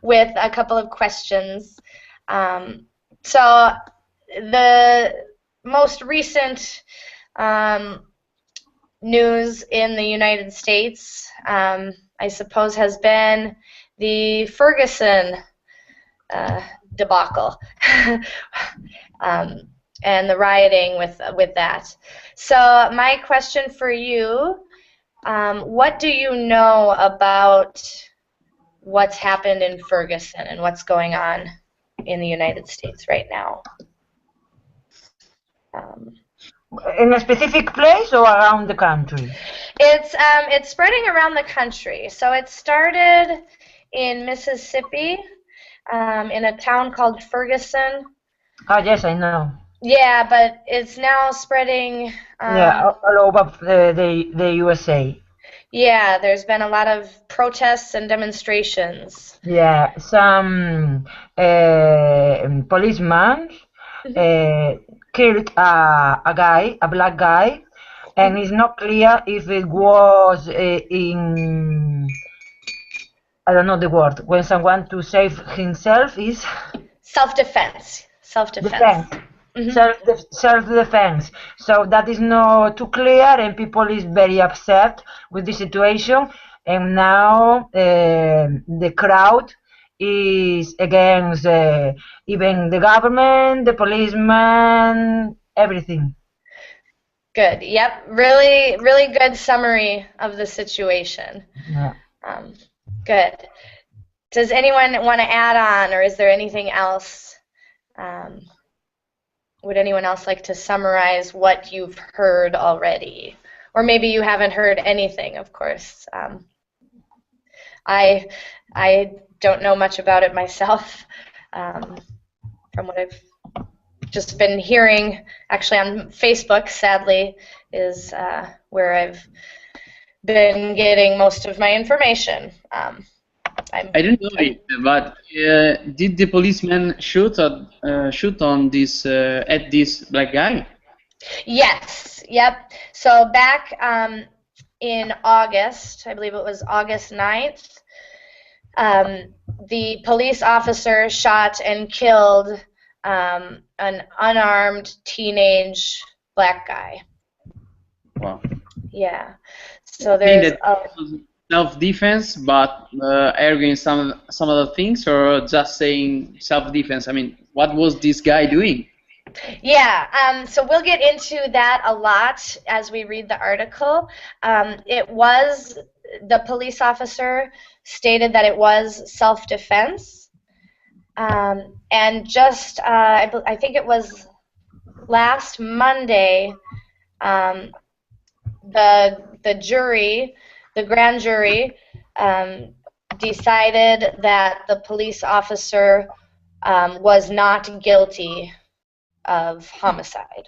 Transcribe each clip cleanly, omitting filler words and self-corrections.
with a couple of questions. So the most recent news in the United States, I suppose, has been the Ferguson debacle and the rioting with that. So my question for you, what do you know about what's happened in Ferguson and what's going on in the United States right now? In a specific place or around the country? It's spreading around the country. So it started in Mississippi, in a town called Ferguson. Ah, yes, I know. Yeah, but it's now spreading. Yeah, all over the USA. Yeah, there's been a lot of protests and demonstrations. Yeah, some policemen killed a black guy, and it's not clear if it was in, I don't know the word, when someone to save himself is Self-defense. Self-defense. Defense. Self-defense. So that is not too clear, and people is very upset with the situation. And now the crowd is against even the government, the policeman, everything. Good. Yep. Really, really good summary of the situation. Yeah. Good. Does anyone want to add on, or is there anything else? Would anyone else like to summarize what you've heard already? Or maybe you haven't heard anything, of course. I don't know much about it myself, from what I've just been hearing. Actually, on Facebook, sadly, is where I've been getting most of my information. I don't know it, but did the policeman shoot on this at this black guy? Yes. Yep. So back in August, I believe it was August 9th, the police officer shot and killed an unarmed teenage black guy. Wow. Yeah. So there's self-defense, but arguing some other things, or just saying self-defense? I mean, what was this guy doing? Yeah, so we'll get into that a lot as we read the article. It was, the police officer stated that it was self-defense, and just, I think it was last Monday, the jury, the grand jury, decided that the police officer was not guilty of homicide.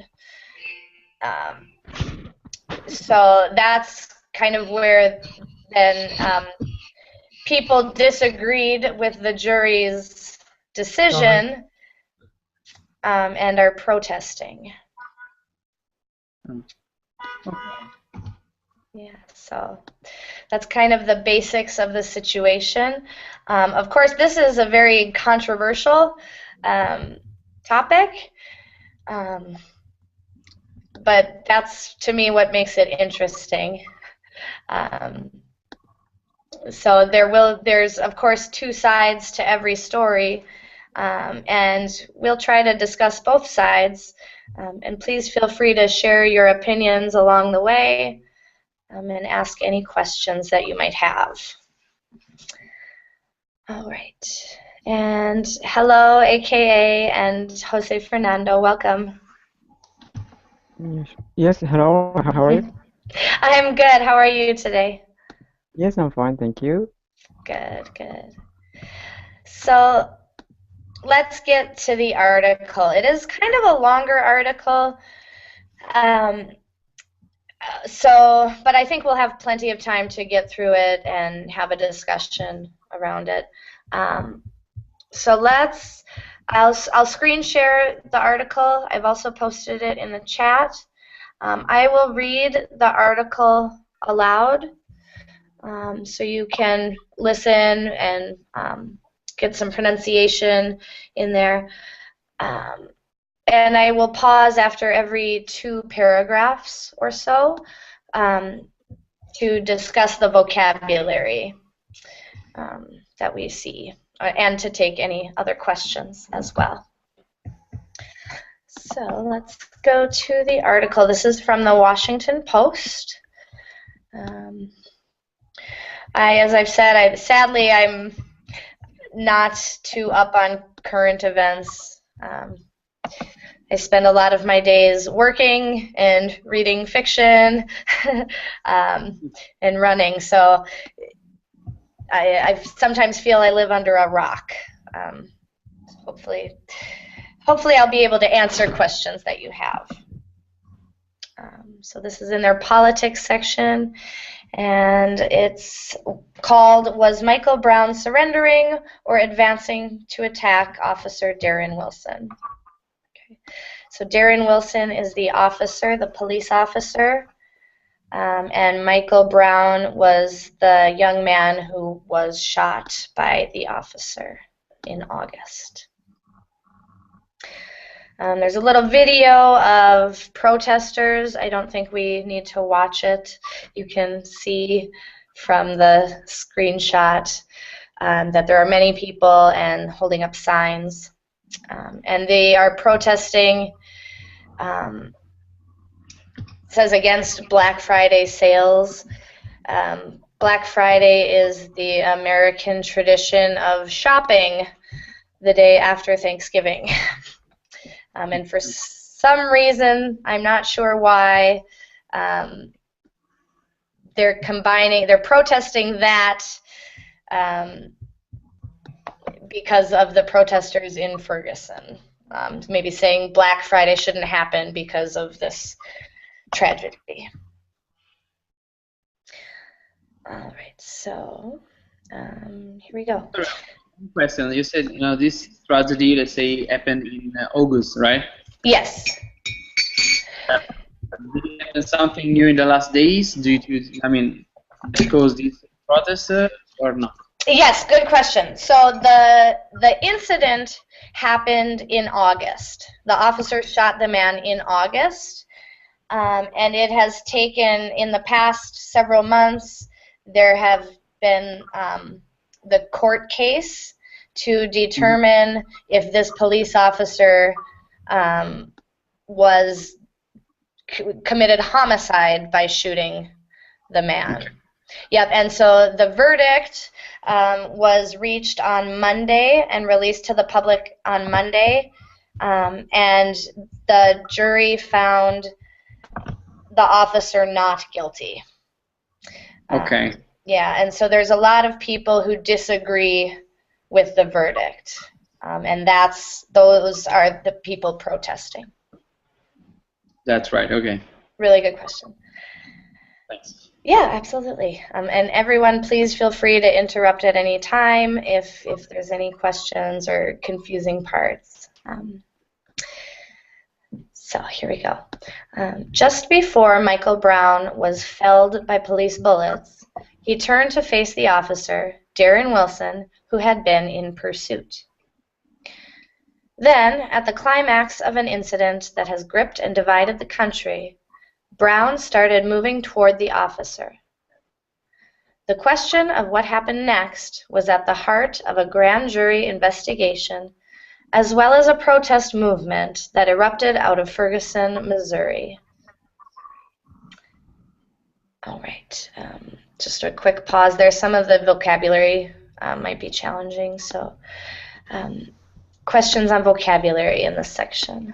So that's kind of where then people disagreed with the jury's decision and are protesting. Yeah, so that's kind of the basics of the situation. Of course, this is a very controversial topic, but that's, to me, what makes it interesting. So there's, of course, two sides to every story, and we'll try to discuss both sides. And please feel free to share your opinions along the way, and ask any questions that you might have. All right. And hello, AKA and Jose Fernando. Welcome. Yes, hello. How are you? I'm good. How are you today? Yes, I'm fine. Thank you. Good, good. So let's get to the article. It is kind of a longer article. But I think we'll have plenty of time to get through it and have a discussion around it. So I'll screen share the article. I've also posted it in the chat. I will read the article aloud, so you can listen and get some pronunciation in there. And I will pause after every 2 paragraphs or so to discuss the vocabulary that we see and to take any other questions as well. So let's go to the article. This is from the Washington Post. As I've said, sadly, I'm not too up on current events. I spend a lot of my days working and reading fiction and running, so I sometimes feel I live under a rock. Hopefully I'll be able to answer questions that you have. So this is in their politics section, and it's called, "Was Michael Brown Surrendering or Advancing to Attack Officer Darren Wilson?" Okay. So Darren Wilson is the officer, the police officer, and Michael Brown was the young man who was shot by the officer in August. There's a little video of protesters. I don't think we need to watch it. You can see from the screenshot that there are many people and holding up signs. And they are protesting, it says, against Black Friday sales. Black Friday is the American tradition of shopping the day after Thanksgiving. And for some reason, I'm not sure why, they're protesting that because of the protesters in Ferguson. Maybe saying Black Friday shouldn't happen because of this tragedy. All right, so here we go. Question. You said this tragedy, let's say, happened in August, right? Yes. Did it happen something new in the last days due to, because these protests or not? Yes, good question. So the incident happened in August. The officer shot the man in August, and it has taken, in the past several months, there have been the court case to determine if this police officer committed homicide by shooting the man. Okay. Yep, and so the verdict was reached on Monday and released to the public on Monday, and the jury found the officer not guilty. Okay. Yeah, and so there's a lot of people who disagree with the verdict, and those are the people protesting. That's right. Okay. Really good question. Thanks. Yeah, absolutely. And everyone, please feel free to interrupt at any time if there's any questions or confusing parts. So here we go. Just before Michael Brown was felled by police bullets, he turned to face the officer, Darren Wilson, who had been in pursuit. Then, at the climax of an incident that has gripped and divided the country, Brown started moving toward the officer. The question of what happened next was at the heart of a grand jury investigation, as well as a protest movement that erupted out of Ferguson, Missouri. All right, just a quick pause there. Some of the vocabulary might be challenging, so questions on vocabulary in this section.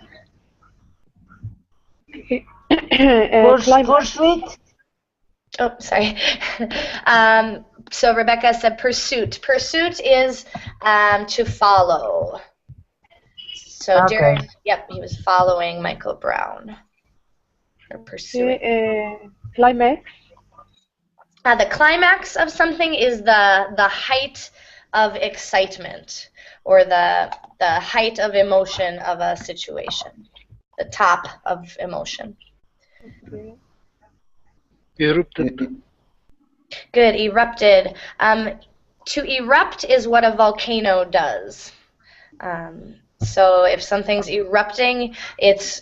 Pursuit? Oh, sorry. So Rebecca said pursuit. Pursuit is to follow. So Okay. Darren, yep, he was following Michael Brown. Or pursuing. Climax? The climax of something is the height of excitement, or the height of emotion of a situation. The top of emotion. Okay. Erupted. Good, erupted. To erupt is what a volcano does. So if something's erupting, it's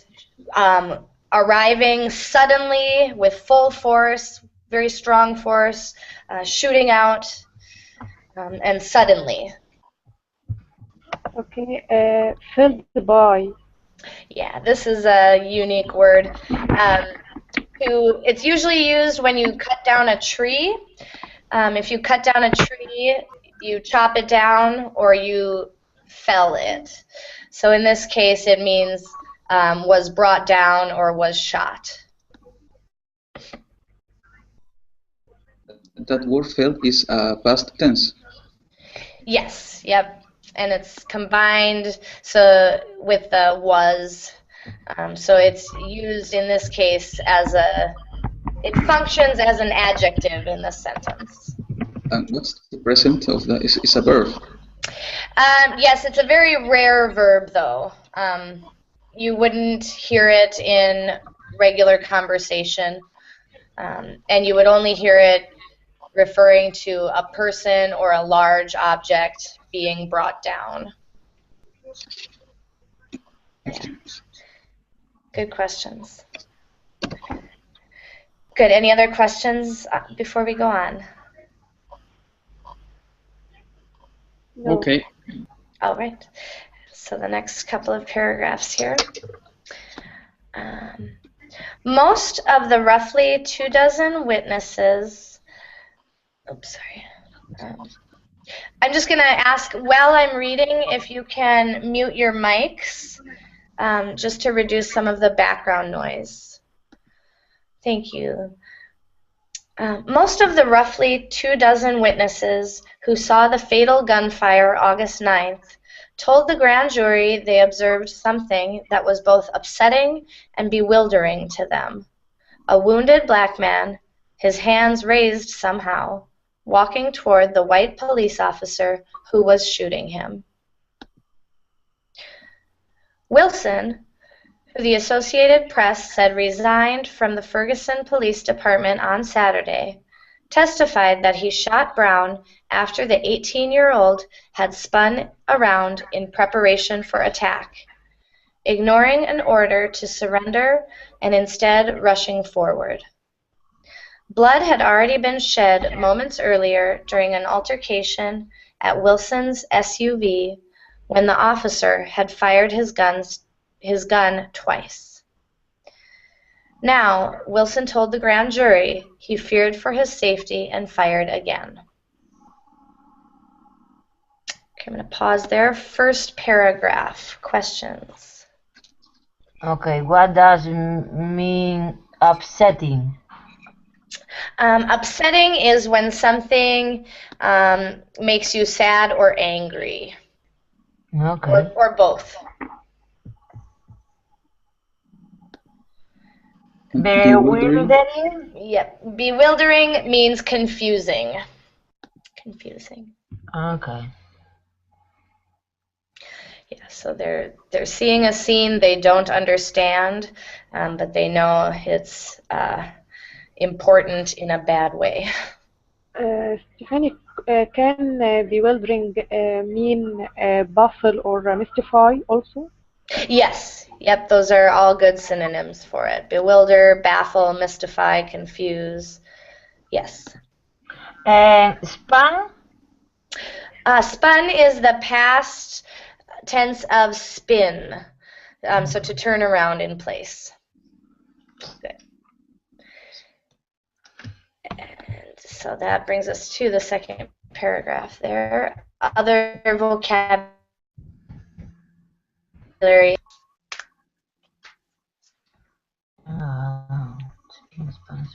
arriving suddenly with full force, very strong force, shooting out, and suddenly. Okay, filled by. Yeah, this is a unique word. It's usually used when you cut down a tree. If you cut down a tree, you chop it down or you fell it. So in this case, it means was brought down or was shot. That word felt is past tense. Yes, yep. And it's combined so with the was. So it's used in this case as it functions as an adjective in this sentence. And what's the present of that? Is a verb. Yes, it's a very rare verb, though. You wouldn't hear it in regular conversation, and you would only hear it referring to a person or a large object being brought down. Good questions. Good. Any other questions before we go on? No. Okay. All right. So the next couple of paragraphs here. Most of the roughly 24 witnesses. Oops, sorry. I'm just going to ask while I'm reading if you can mute your mics just to reduce some of the background noise. Thank you. Most of the roughly 24 witnesses who saw the fatal gunfire August 9th told the grand jury they observed something that was both upsetting and bewildering to them. A wounded black man, his hands raised somehow, walking toward the white police officer who was shooting him. Wilson, who the Associated Press said resigned from the Ferguson Police Department on Saturday, testified that he shot Brown after the 18-year-old had spun around in preparation for attack, ignoring an order to surrender and instead rushing forward. Blood had already been shed moments earlier during an altercation at Wilson's SUV when the officer had fired his gun twice. Now, Wilson told the grand jury he feared for his safety and fired again. Okay, I'm going to pause there. First paragraph, questions. Okay, what does mean upsetting? Upsetting is when something makes you sad or angry, Okay. or both. Bewildering? Yep. Bewildering means confusing. Confusing. Okay. Yeah, so they're seeing a scene they don't understand, but they know it's important in a bad way. Stephanie, can bewildering mean baffle or mystify also? Yes. Yep, those are all good synonyms for it. Bewilder, baffle, mystify, confuse. Yes. And spun? Spun is the past tense of spin, so to turn around in place. Good. And so that brings us to the second paragraph there. Other vocabulary. Spun.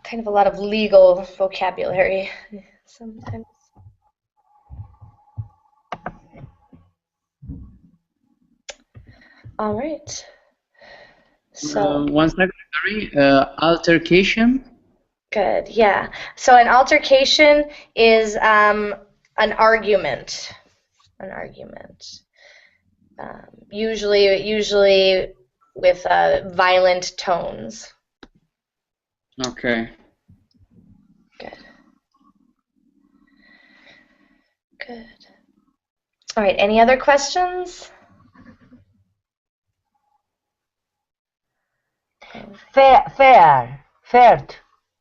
Kind of a lot of legal vocabulary sometimes. All right. So One second, sorry. Altercation. good, yeah. So an altercation is a an argument. An argument. Usually with violent tones. Okay. Good. Good. All right, any other questions? Fared.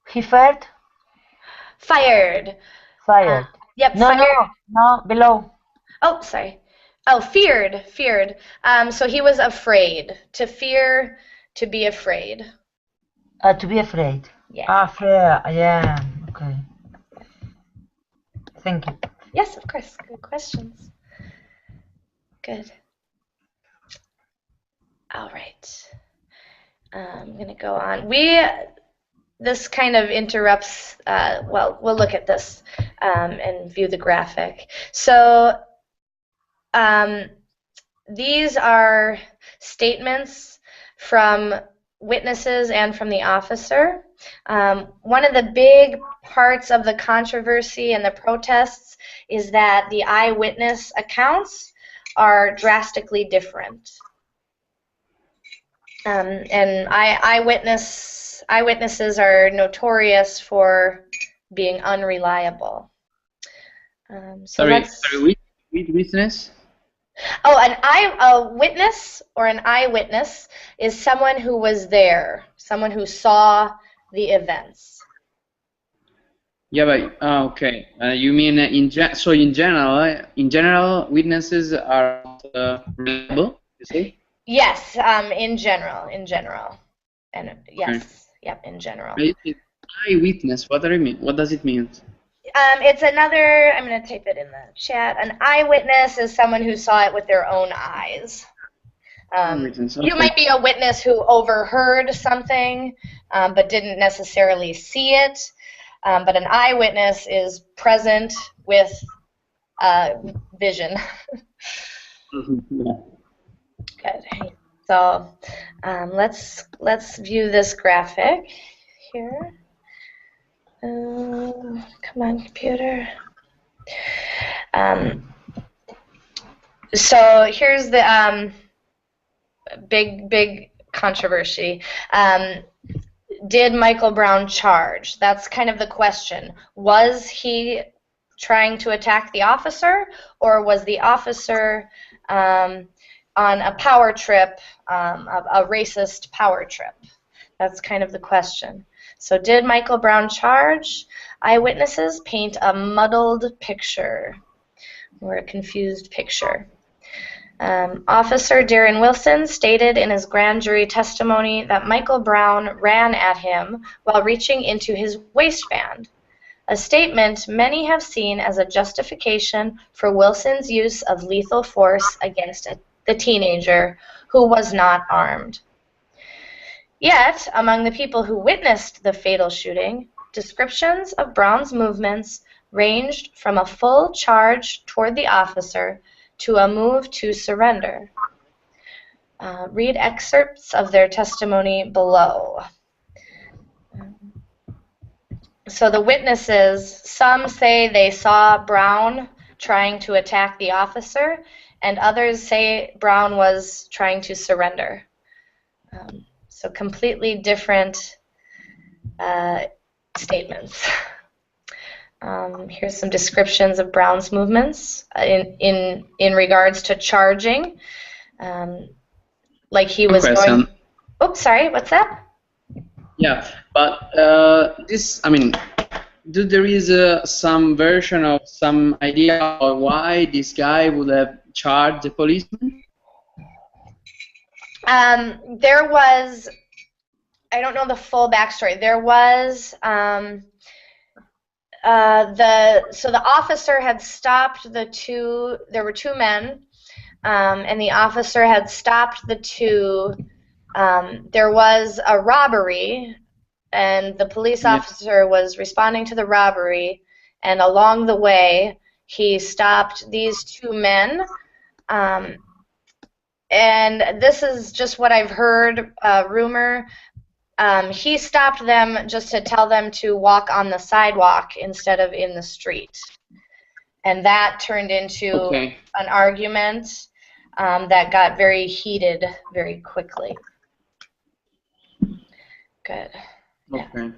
He fared? Fired. Fired. Yep, No, fired. no, below. Oh, sorry. Oh, feared. So he was afraid. To fear, to be afraid. To be afraid. Yeah. Fair. Yeah. Okay. Thank you. Yes, of course. Good questions. Good. All right. I'm going to go on. This kind of interrupts, well, we'll look at this and view the graphic. So these are statements from witnesses and from the officer. One of the big parts of the controversy and the protests is that the eyewitness accounts are drastically different. And eyewitnesses are notorious for being unreliable. Sorry, witness? Oh, a witness or an eyewitness is someone who was there, someone who saw the events. Yeah, but okay. You mean in general, witnesses are reliable? You say? Yes, in general, and yes, Okay. Yep, in general. Eyewitness. What does it mean? It's another. I'm going to type it in the chat. An eyewitness is someone who saw it with their own eyes. Eyewitness, okay. You might be a witness who overheard something, but didn't necessarily see it. But an eyewitness is present with vision. Yeah. Good. So let's view this graphic here. Come on, computer. So here's the big controversy. Did Michael Brown charge? That's kind of the question. Was he trying to attack the officer, or was the officer on a power trip, a racist power trip? That's kind of the question. So did Michael Brown charge? Eyewitnesses paint a muddled picture or a confused picture. Officer Darren Wilson stated in his grand jury testimony that Michael Brown ran at him while reaching into his waistband, a statement many have seen as a justification for Wilson's use of lethal force against the teenager who was not armed. Yet, among the people who witnessed the fatal shooting, descriptions of Brown's movements ranged from a full charge toward the officer to a move to surrender. Read excerpts of their testimony below. So the witnesses, some say they saw Brown trying to attack the officer, and others say Brown was trying to surrender. So completely different statements. Here's some descriptions of Brown's movements in regards to charging. Like he was going. Oops, sorry. What's that? Yeah, but there is some version of some idea of why this guy would have charged the policeman? There was, I don't know the full backstory. There was so the officer had stopped the two. There were two men, and the officer had stopped the two. There was a robbery, and the police officer was responding to the robbery, and along the way he stopped these two men. And this is just what I've heard, rumor. He stopped them just to tell them to walk on the sidewalk instead of in the street. And that turned into Okay. an argument that got very heated very quickly. Good. Okay.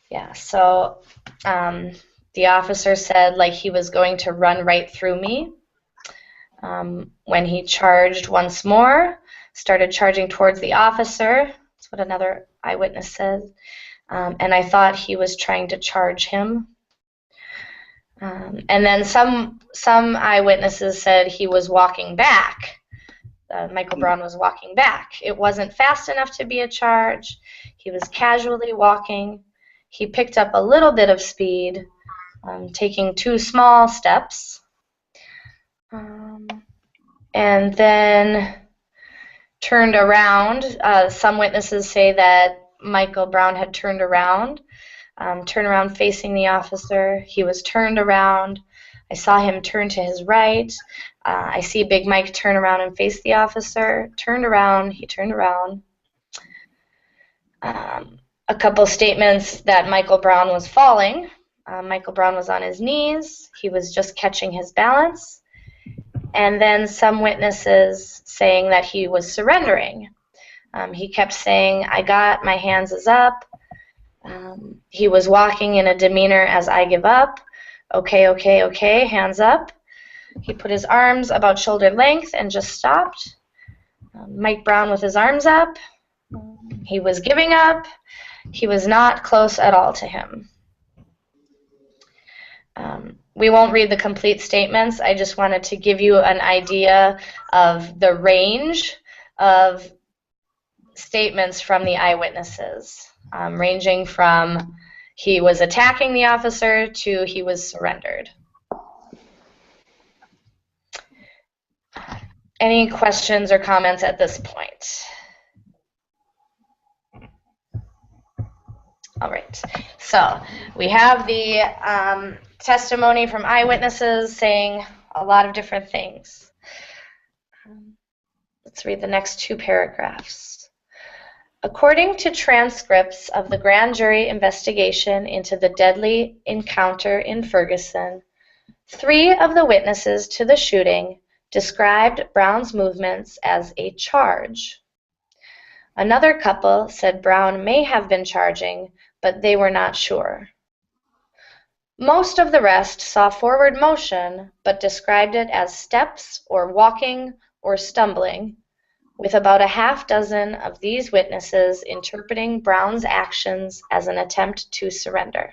Yeah, so the officer said like he was going to run right through me. When he charged once more, started charging towards the officer. That's what another eyewitness said. And I thought he was trying to charge him. And then some eyewitnesses said he was walking back. Michael Brown was walking back. It wasn't fast enough to be a charge. He was casually walking. He picked up a little bit of speed, taking 2 small steps. And then turned around. Some witnesses say that Michael Brown had turned around facing the officer. He was turned around. I saw him turn to his right. I see Big Mike turn around and face the officer. Turned around. He turned around. A couple statements that Michael Brown was falling. Michael Brown was on his knees. He was just catching his balance. And then some witnesses saying that he was surrendering. He kept saying, "I got, my hands is up." He was walking in a demeanor as I give up. Okay, okay, okay, hands up. He put his arms about shoulder length and just stopped. Mike Brown with his arms up. He was giving up. He was not close at all to him. We won't read the complete statements. I just wanted to give you an idea of the range of statements from the eyewitnesses, ranging from he was attacking the officer to he was surrendered. Any questions or comments at this point? All right, so we have the testimony from eyewitnesses saying a lot of different things. Let's read the next 2 paragraphs. According to transcripts of the grand jury investigation into the deadly encounter in Ferguson, 3 of the witnesses to the shooting described Brown's movements as a charge. Another couple said Brown may have been charging, but they were not sure. Most of the rest saw forward motion, but described it as steps or walking or stumbling, with about a half dozen of these witnesses interpreting Brown's actions as an attempt to surrender.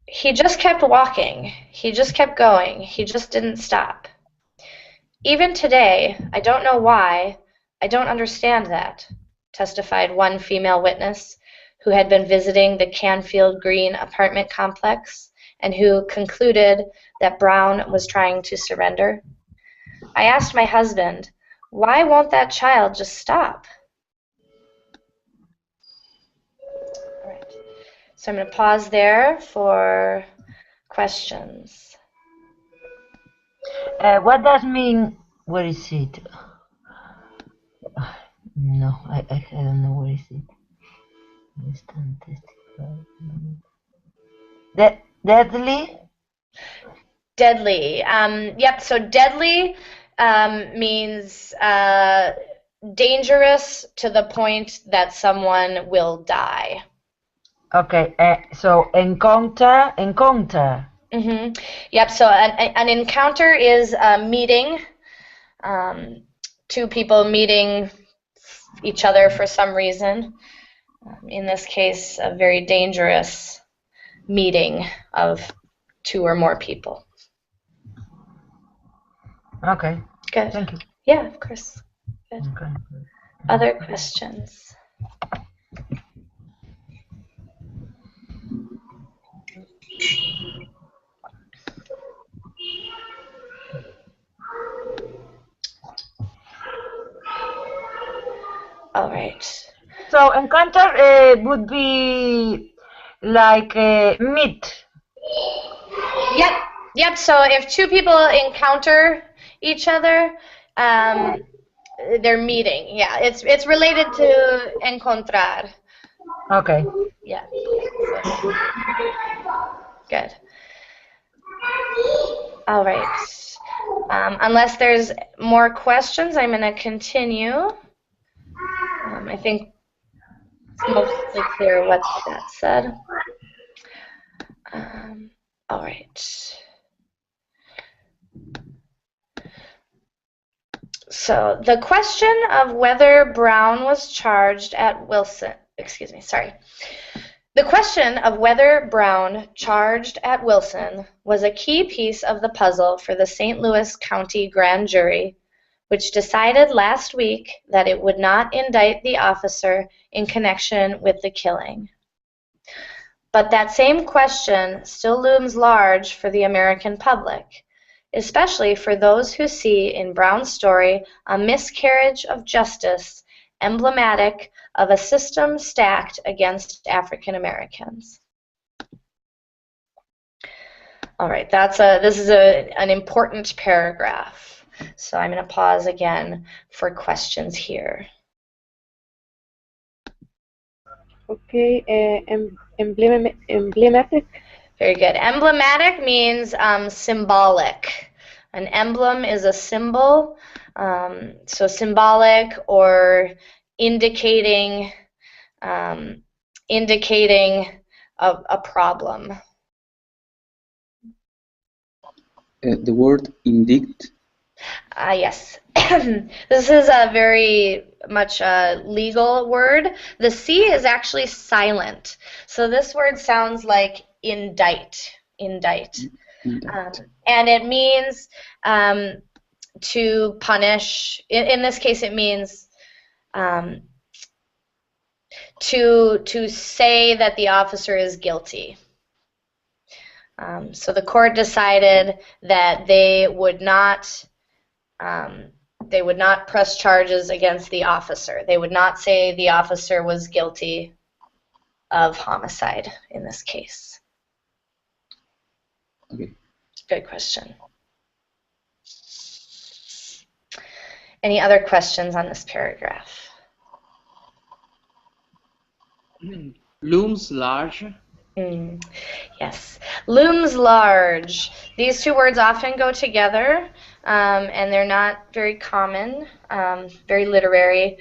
He just kept walking. He just kept going. He just didn't stop. Even today, I don't know why, I don't understand that, testified one female witness who had been visiting the Canfield Green apartment complex and who concluded that Brown was trying to surrender. I asked my husband, why won't that child just stop? All right. So I'm going to pause there for questions. What does mean? Where is it? No, I don't know where is it. Deadly? Deadly. Yep, so deadly means dangerous to the point that someone will die. Okay, so encounter. Mm-hmm. Yep, so an encounter is a meeting, 2 people meeting each other for some reason. In this case, a very dangerous meeting of 2 or more people. Okay. Good. Thank you. Yeah, of course. Good. Okay. Other questions? All right. So encounter would be like meet. Yep. So if 2 people encounter each other, they're meeting. Yeah, it's related to encontrar. Okay. Yeah. So, good. All right. Unless there's more questions, I'm going to continue. I think it's mostly clear what that said. All right. So the question of whether Brown was charged at Wilson, excuse me, sorry. The question of whether Brown charged at Wilson was a key piece of the puzzle for the St. Louis County Grand Jury, which decided last week that it would not indict the officer in connection with the killing. But that same question still looms large for the American public, especially for those who see in Brown's story a miscarriage of justice emblematic of a system stacked against African Americans. All right, this is an important paragraph. So I'm going to pause again for questions here. Okay, emblematic. Very good. Emblematic means symbolic. An emblem is a symbol, so symbolic or indicating a problem. The word indict. Yes. This is a very much a legal word. The C is actually silent. So this word sounds like indict. And it means to punish. In this case, it means to say that the officer is guilty. So the court decided that they would not press charges against the officer. They would not say the officer was guilty of homicide in this case. Okay. Good question. Any other questions on this paragraph? Looms large. Yes, looms large. These two words often go together, and they're not very common, very literary.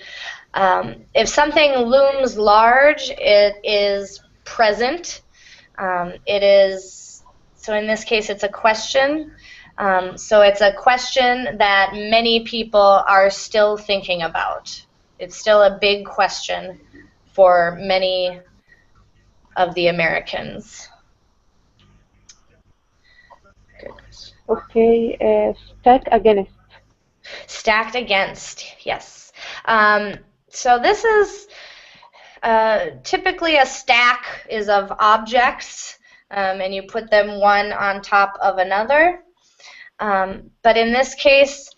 If something looms large, it is present. It is, so in this case, it's a question. So it's a question that many people are still thinking about. It's still a big question for many of the Americans. Good. Okay, stack against. Stacked against, yes. So this is typically a stack is of objects, and you put them one on top of another. But in this case,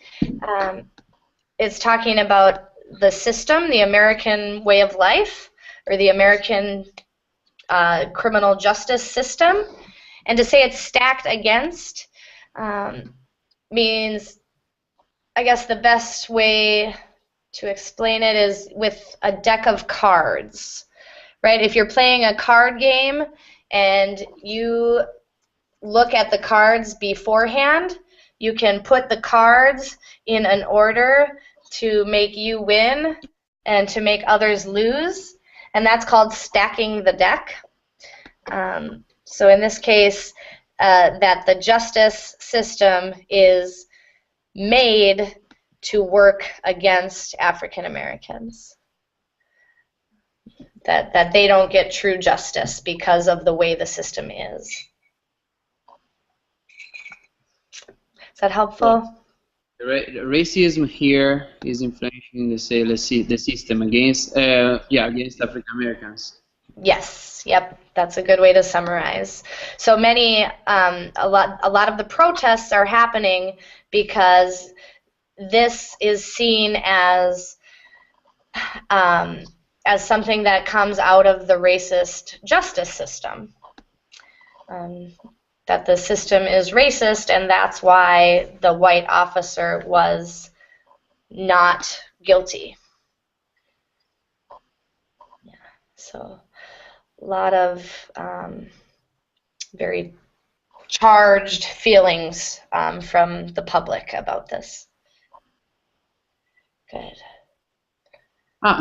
it's talking about the system, the American way of life, or the American criminal justice system. And to say it's stacked against means, I guess the best way to explain it is with a deck of cards, right? If you're playing a card game and you look at the cards beforehand, you can put the cards in an order to make you win and to make others lose, and that's called stacking the deck. So in this case, that the justice system is made to work against African Americans. That they don't get true justice because of the way the system is. Is that helpful? Racism here is influencing the system against against African Americans. Yes. Yep. That's a good way to summarize. So many, a lot of the protests are happening because this is seen as something that comes out of the racist justice system. That the system is racist, and that's why the white officer was not guilty. Yeah. So a lot of very charged feelings from the public about this. Good.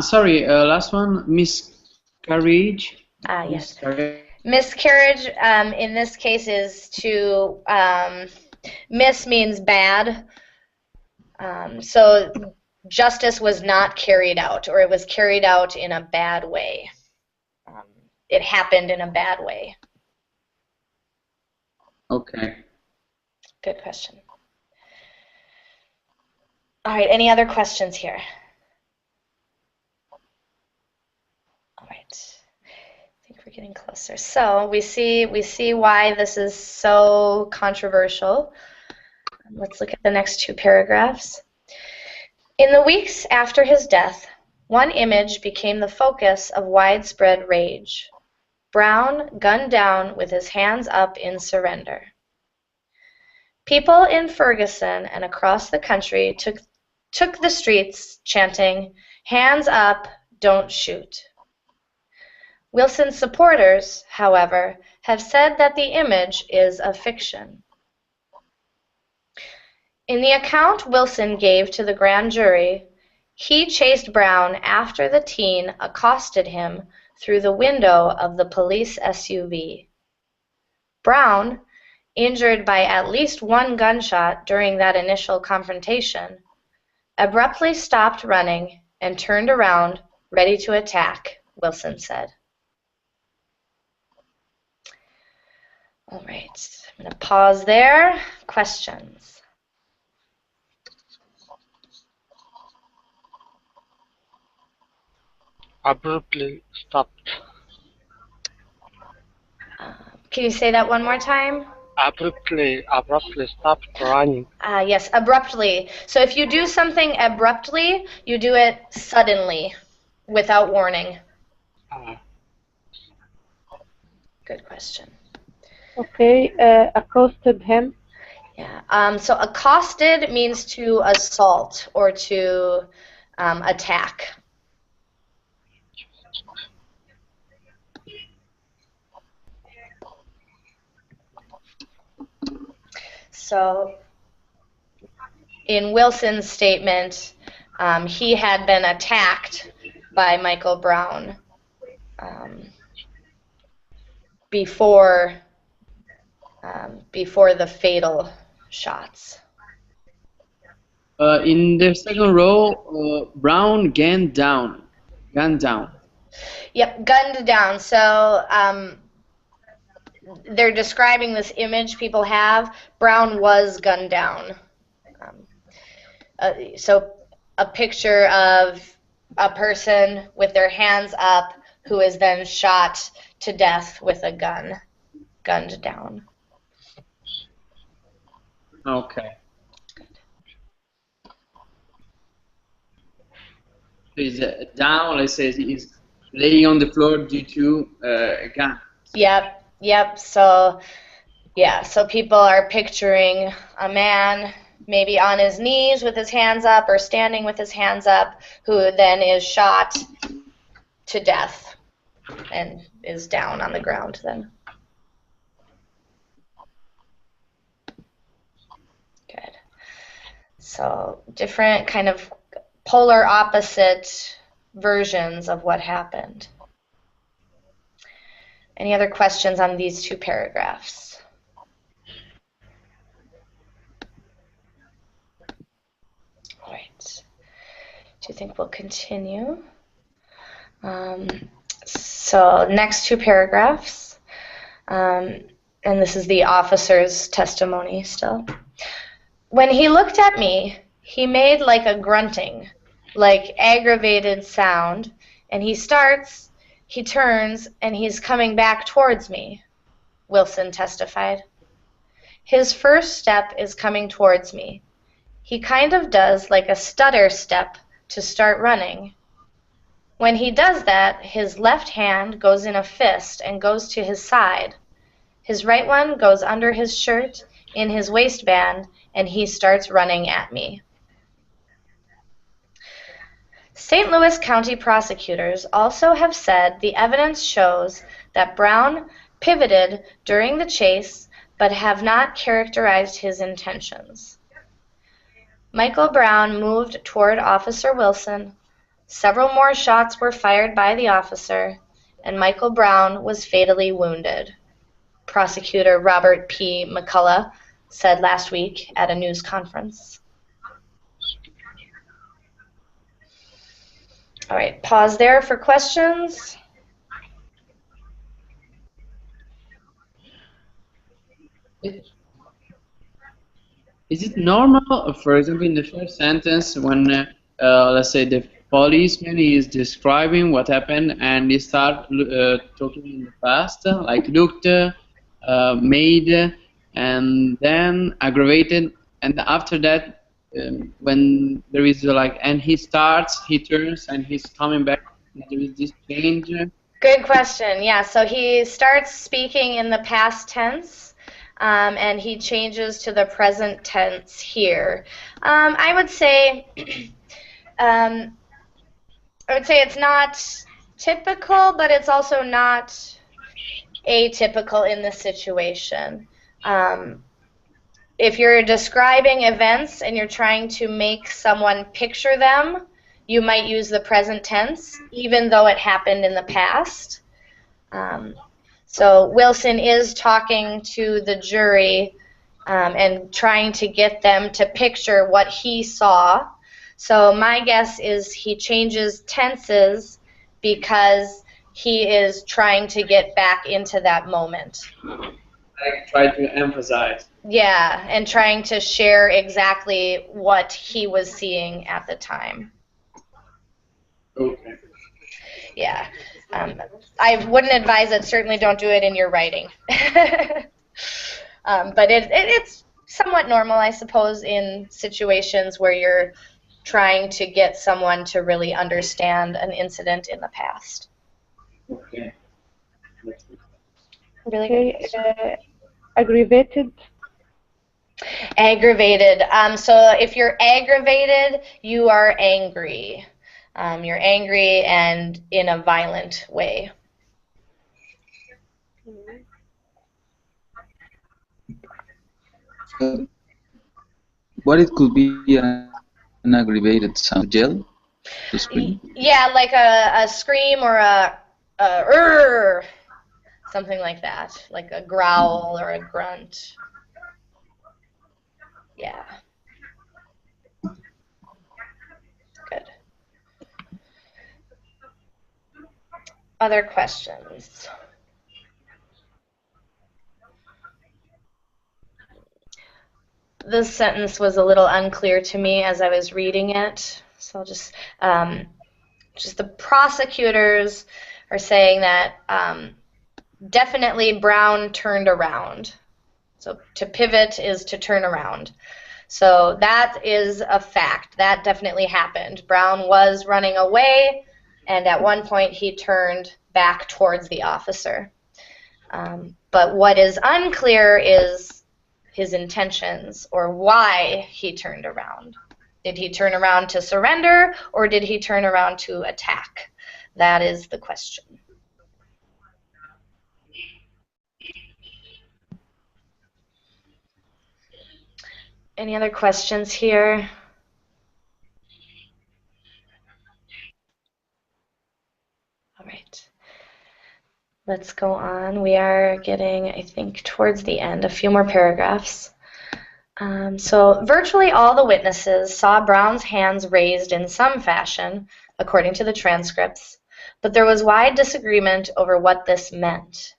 Sorry, last one, miscarriage. Yes. Miscarriage. Miscarriage in this case is to, mis means bad. So justice was not carried out, or it was carried out in a bad way. It happened in a bad way. Okay. Good question. All right, any other questions here? All right. I think we're getting closer. So we see why this is so controversial. Let's look at the next two paragraphs. In the weeks after his death, one image became the focus of widespread rage. Brown gunned down with his hands up in surrender. People in Ferguson and across the country took the streets chanting, "Hands up, don't shoot." Wilson's supporters, however, have said that the image is a fiction. In the account Wilson gave to the grand jury, he chased Brown after the teen accosted him through the window of the police SUV. Brown, injured by at least one gunshot during that initial confrontation, abruptly stopped running and turned around, ready to attack, Wilson said. All right, I'm going to pause there. Questions? Abruptly stopped. Can you say that one more time? Abruptly stopped running. Yes, abruptly. So if you do something abruptly, you do it suddenly, without warning. Good question. Okay, accosted him. Yeah. So accosted means to assault or to attack. So in Wilson's statement, he had been attacked by Michael Brown before the fatal shots. In the second row, Brown gunned down. Yep, gunned down. So they're describing this image people have. Brown was gunned down. So a picture of a person with their hands up who is then shot to death with a gun, gunned down. Okay. He's down, let's say he's laying on the floor due to a gun. Yep. So, yeah, so people are picturing a man maybe on his knees with his hands up or standing with his hands up, who then is shot to death and is down on the ground then. Good. So different kind of polar opposite versions of what happened. Any other questions on these two paragraphs? All right. Do you think we'll continue? So next two paragraphs, and this is the officer's testimony still. When he looked at me, he made like a grunting, like aggravated sound, and he turns, and he's coming back towards me, Wilson testified. His first step is coming towards me. He kind of does like a stutter step to start running. When he does that, his left hand goes in a fist and goes to his side. His right one goes under his shirt in his waistband, and he starts running at me. St. Louis County prosecutors also have said the evidence shows that Brown pivoted during the chase but have not characterized his intentions. Michael Brown moved toward Officer Wilson. Several more shots were fired by the officer, and Michael Brown was fatally wounded, Prosecutor Robert P. McCullough said last week at a news conference. All right, pause there for questions. Is it normal, for example, in the first sentence, when let's say the policeman is describing what happened and he start talking in the past, like looked, made, and then aggravated, and after that, when there is like, and he starts, he turns, and he's coming back, there is this change. Good question. Yeah, so he starts speaking in the past tense, and he changes to the present tense here. I would say it's not typical, but it's also not atypical in this situation. If you're describing events and you're trying to make someone picture them, you might use the present tense, even though it happened in the past. So Wilson is talking to the jury and trying to get them to picture what he saw. So my guess is he changes tenses because he is trying to get back into that moment. I try to emphasize. Yeah, and trying to share exactly what he was seeing at the time. Okay. Yeah. I wouldn't advise it. Certainly don't do it in your writing. But it's somewhat normal, I suppose, in situations where you're trying to get someone to really understand an incident in the past. Okay. Really good. Okay, aggravated. Aggravated. So if you're aggravated, you are angry. You're angry and in a violent way. What it could be an aggravated sound, yell, to scream? Yeah, like a scream or a something like that, like a growl or a grunt. Yeah. Good. Other questions? This sentence was a little unclear to me as I was reading it, so I'll just the prosecutors are saying that definitely Brown turned around. So to pivot is to turn around. So that is a fact. That definitely happened. Brown was running away, and at one point he turned back towards the officer. But what is unclear is his intentions or why he turned around. Did he turn around to surrender, or did he turn around to attack? That is the question. Any other questions here? All right. Let's go on. We are getting, I think, towards the end, a few more paragraphs. So virtually all the witnesses saw Brown's hands raised in some fashion, according to the transcripts, but there was wide disagreement over what this meant.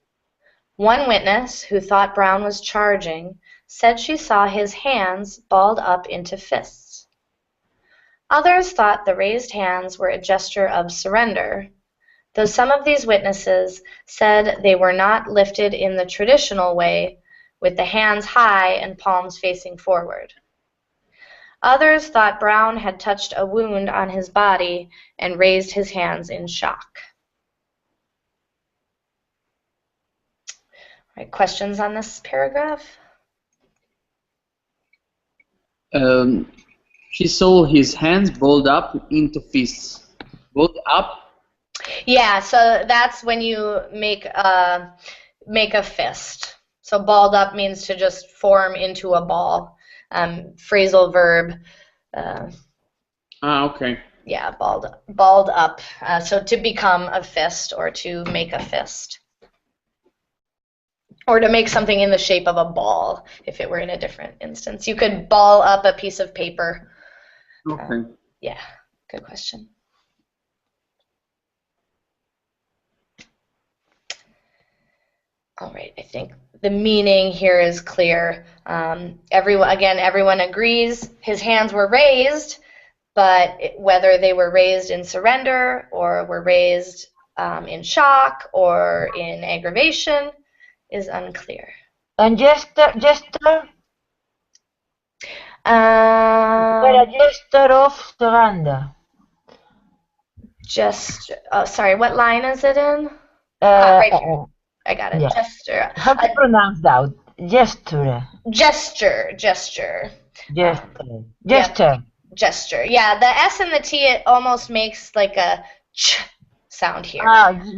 One witness, who thought Brown was charging, said she saw his hands balled up into fists. Others thought the raised hands were a gesture of surrender, though some of these witnesses said they were not lifted in the traditional way, with the hands high and palms facing forward. Others thought Brown had touched a wound on his body and raised his hands in shock. All right, questions on this paragraph? She saw his hands balled up into fists. Both up? Yeah, so that's when you make a fist. So balled up means to just form into a ball. Phrasal verb. Okay. Yeah, balled up. So to become a fist or to make a fist. Or to make something in the shape of a ball, if it were in a different instance. You could ball up a piece of paper. Okay. Yeah, good question. All right, I think the meaning here is clear. Everyone agrees his hands were raised, but whether they were raised in surrender or were raised in shock or in aggravation is unclear. And gesture? Um, A gesture of surrender. Sorry, what line is it in? Right here. I got it. Yeah. Gesture. How to pronounce that? Gesture. Gesture. Gesture. Yep. Gesture. Yeah, the S and the T, it almost makes like a ch sound here.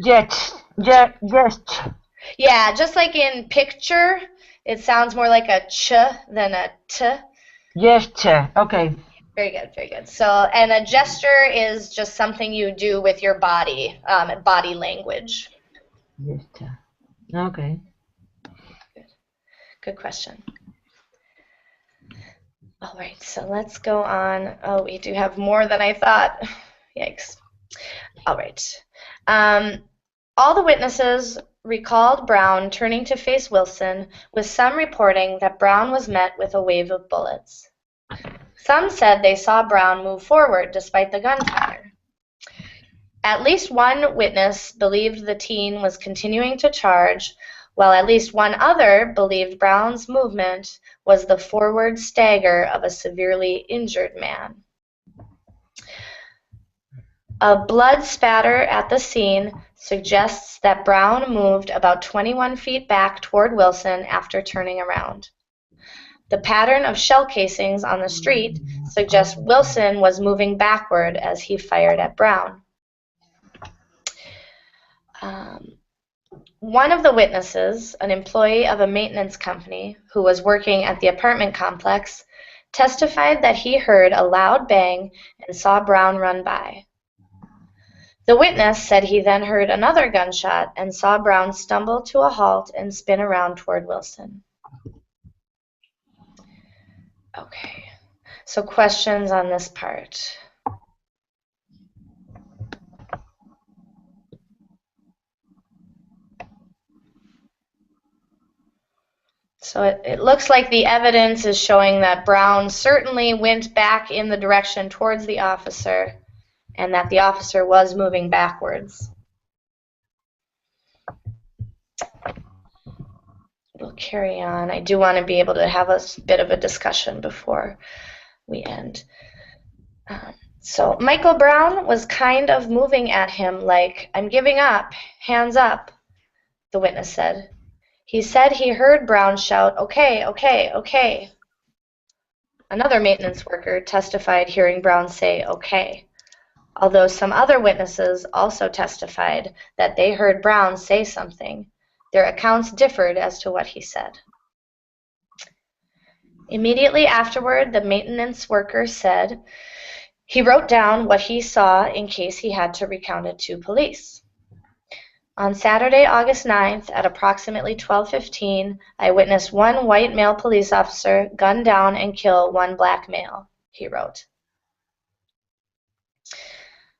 Gesture. Yeah, just like in picture, it sounds more like a ch than a t. Gesture. Okay. Very good, very good. So, and a gesture is just something you do with your body, body language. Gesture. Okay. Good question. All right, so let's go on. Oh, we do have more than I thought. Yikes. All right. All the witnesses recalled Brown turning to face Wilson, with some reporting that Brown was met with a wave of bullets. Some said they saw Brown move forward despite the gunfire. At least one witness believed the teen was continuing to charge, while at least one other believed Brown's movement was the forward stagger of a severely injured man. A blood spatter at the scene suggests that Brown moved about 21 feet back toward Wilson after turning around. The pattern of shell casings on the street suggests Wilson was moving backward as he fired at Brown. One of the witnesses, an employee of a maintenance company who was working at the apartment complex, testified that he heard a loud bang and saw Brown run by. The witness said he then heard another gunshot and saw Brown stumble to a halt and spin around toward Wilson. Okay, so questions on this part? So it looks like the evidence is showing that Brown certainly went back in the direction towards the officer and that the officer was moving backwards. We'll carry on. I do want to be able to have a bit of a discussion before we end. So Michael Brown was kind of moving at him like, "I'm giving up, hands up," the witness said. He said he heard Brown shout, "Okay, okay, okay." Another maintenance worker testified hearing Brown say, "Okay," although some other witnesses also testified that they heard Brown say something. Their accounts differed as to what he said. Immediately afterward, the maintenance worker said he wrote down what he saw in case he had to recount it to police. On Saturday, August 9th, at approximately 12:15, I witnessed one white male police officer gun down and kill one black male, he wrote.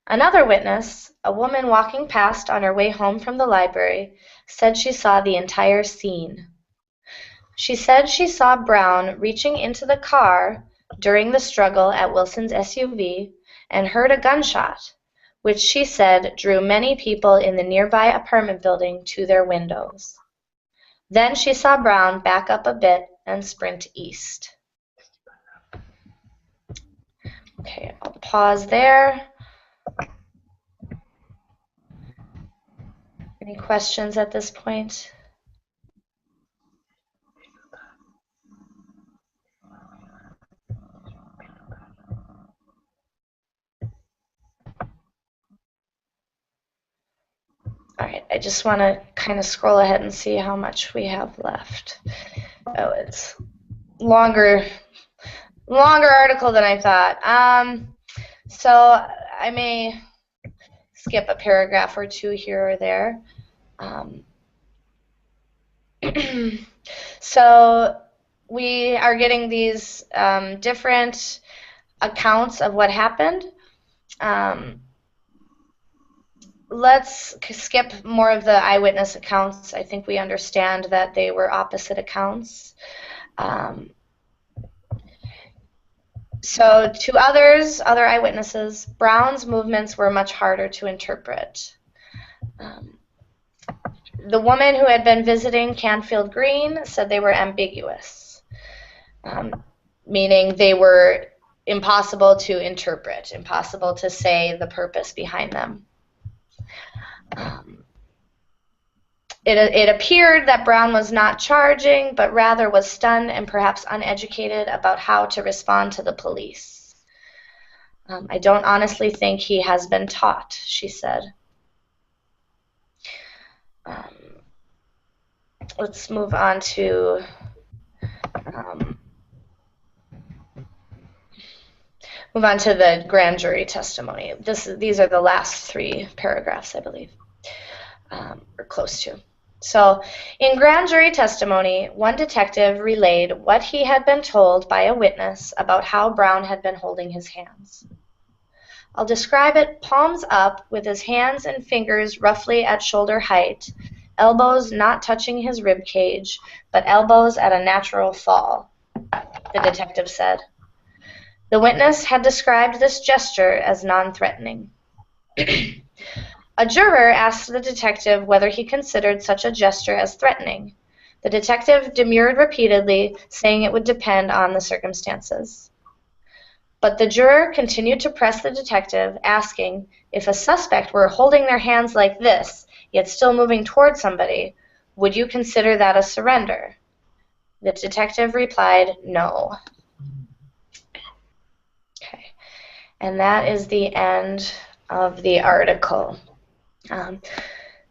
Another witness, a woman walking past on her way home from the library, said she saw the entire scene. She said she saw Brown reaching into the car during the struggle at Wilson's SUV and heard a gunshot, which she said drew many people in the nearby apartment building to their windows. Then she saw Brown back up a bit and sprint east. Okay, I'll pause there. Any questions at this point? right, I just want to kind of scroll ahead and see how much we have left. Oh, it's longer article than I thought. So I may skip a paragraph or two here or there. So we are getting these different accounts of what happened. Let's skip more of the eyewitness accounts. I think we understand that they were opposite accounts. So to other eyewitnesses, Brown's movements were much harder to interpret. The woman who had been visiting Canfield Green said they were ambiguous, meaning they were impossible to interpret, impossible to say the purpose behind them. It appeared that Brown was not charging, but rather was stunned and perhaps uneducated about how to respond to the police. I don't honestly think he has been taught, she said. Let's move on to the grand jury testimony. These are the last 3 paragraphs, I believe, or close to. So, in grand jury testimony, one detective relayed what he had been told by a witness about how Brown had been holding his hands. I'll describe it palms up with his hands and fingers roughly at shoulder height, elbows not touching his rib cage, but elbows at a natural fall, the detective said. The witness had described this gesture as non-threatening. A juror asked the detective whether he considered such a gesture as threatening. The detective demurred repeatedly, saying it would depend on the circumstances. But the juror continued to press the detective, asking, if a suspect were holding their hands like this, yet still moving toward somebody, would you consider that a surrender? The detective replied, no. Okay, and that is the end of the article.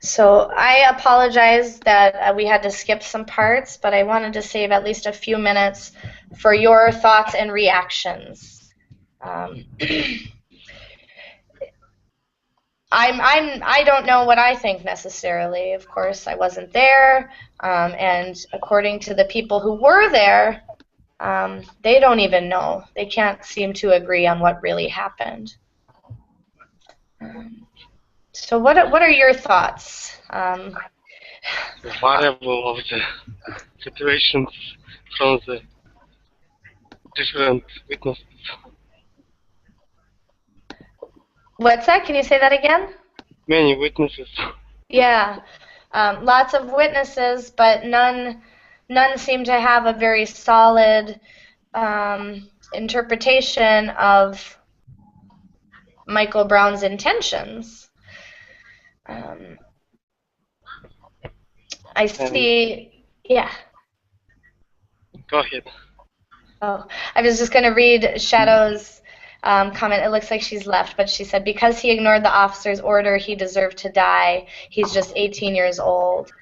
So I apologize that we had to skip some parts, but I wanted to save at least a few minutes for your thoughts and reactions. I don't know what I think necessarily. Of course, I wasn't there, and according to the people who were there, they don't even know. They can't seem to agree on what really happened. So what are your thoughts? The variable of the situations from the different witnesses. What's that? Can you say that again? Many witnesses. Yeah, lots of witnesses, but none seem to have a very solid interpretation of Michael Brown's intentions. I see, yeah. Go ahead. Oh, I was just going to read Shadow's comment. It looks like she's left, but she said, because he ignored the officer's order, he deserved to die. He's just 18 years old.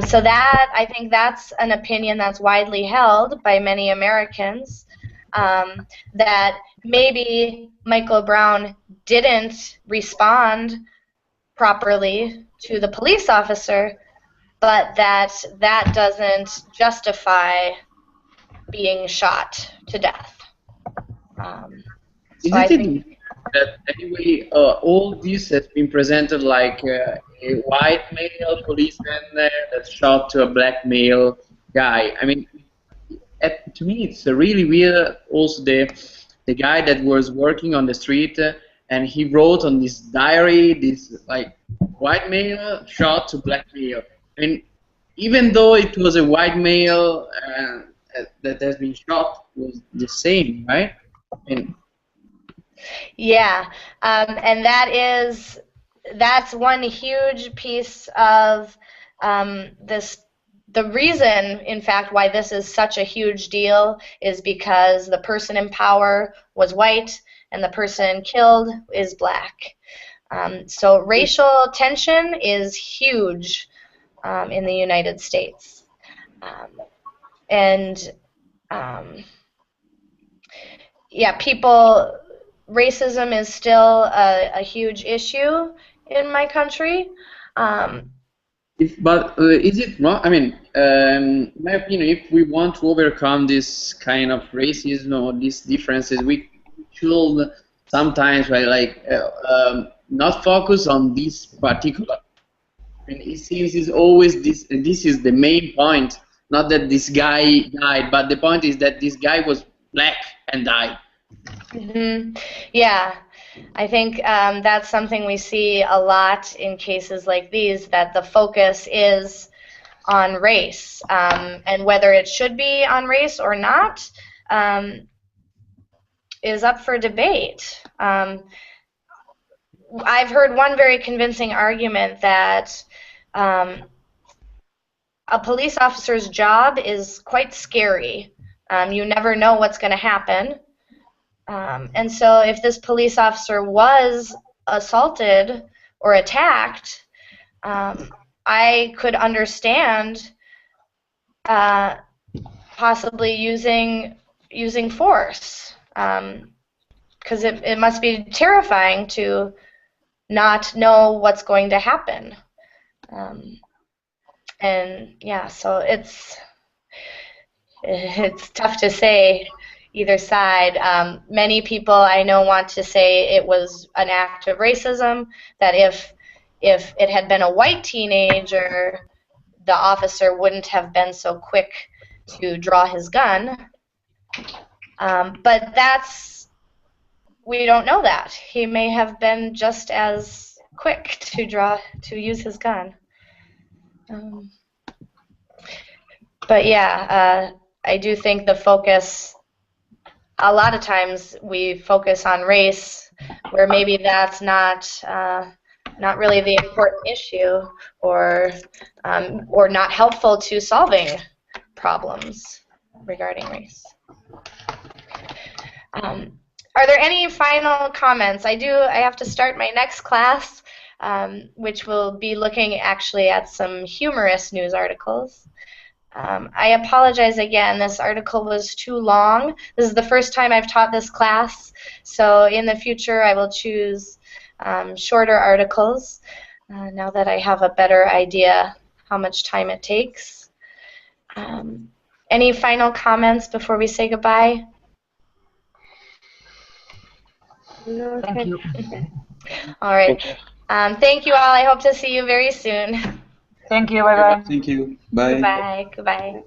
So that, I think that's an opinion that's widely held by many Americans, that maybe Michael Brown didn't respond properly to the police officer, but that doesn't justify being shot to death. So I think that anyway, all this has been presented like a white male policeman that shot to a black male guy. I mean, to me, it's really weird. Also, the guy that was working on the street and he wrote on this diary, this like white male shot to black male. I mean, even though it was a white male that has been shot, it was the same, right? I mean, yeah, and that's one huge piece of the reason, in fact, why this is such a huge deal is because the person in power was white and the person killed is black. So racial tension is huge in the United States. Yeah, racism is still a huge issue in my country. Is it wrong? I mean, in my opinion, if we want to overcome this kind of racism or these differences, we should sometimes not focus on this particular. I mean, it seems it's always this. This is the main point. Not that this guy died, but the point is that this guy was black and died. Yeah, I think that's something we see a lot in cases like these, that the focus is on race, and whether it should be on race or not is up for debate. I've heard one very convincing argument that a police officer's job is quite scary. You never know what's going to happen. And so if this police officer was assaulted or attacked, I could understand possibly using force, because it must be terrifying to not know what's going to happen. And yeah, so it's tough to say either side. Many people I know want to say it was an act of racism, that if it had been a white teenager, the officer wouldn't have been so quick to draw his gun. But we don't know that. He may have been just as quick to use his gun. But yeah, I do think the focus, a lot of times we focus on race where maybe that's not really the important issue, or not helpful to solving problems regarding race. Are there any final comments? I have to start my next class, which will be looking actually at some humorous news articles. I apologize again, this article was too long. This is the first time I've taught this class, so in the future I will choose shorter articles now that I have a better idea how much time it takes. Any final comments before we say goodbye? No, Thank you. All right. Thank you all. I hope to see you very soon. Thank you. Bye-bye. Thank you. Bye. Goodbye. Goodbye.